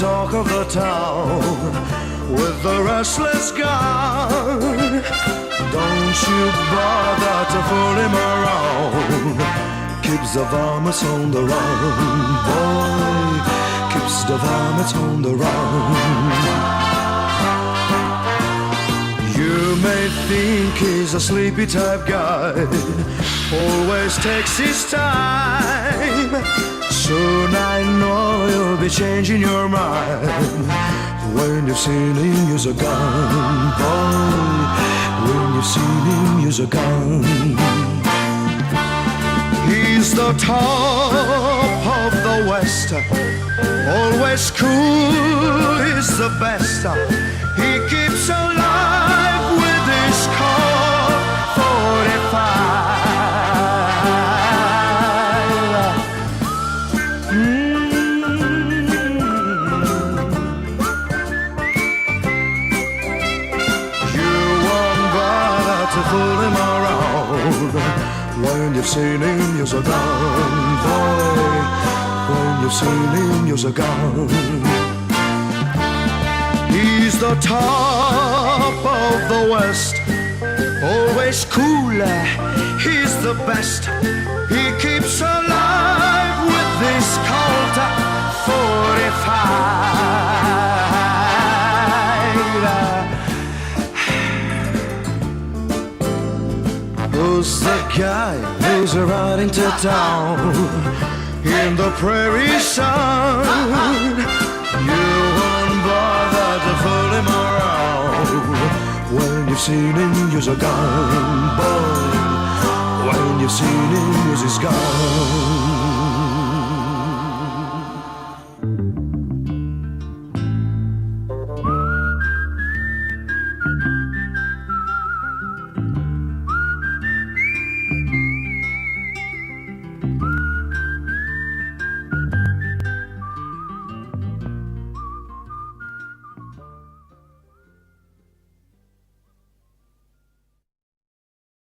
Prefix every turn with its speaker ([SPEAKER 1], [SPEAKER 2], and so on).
[SPEAKER 1] talk of the town with the restless gun. Don't you bother to fool him around. Keeps the varmints on the run, boy. Keeps the varmints on the run. You may think he's a sleepy type guy, always takes his time. Soon I know you'll be changing your mind when you've seen him use a gun, boy. When you've seen him use a gun. He's the top of the West, always cool, he's the best. He keeps alive with his Colt 45. You won't bother to fool him around when you've seen him use a gun, boy. When you've seen him use a gun. He's the top of the West, always cooler, he's the best. He keeps alive with this Colt 45. Who's the guy who's riding to town in the prairie sun? You won't bother to fool him around when you've seen him use a gun, boy. When you've seen him use his gun.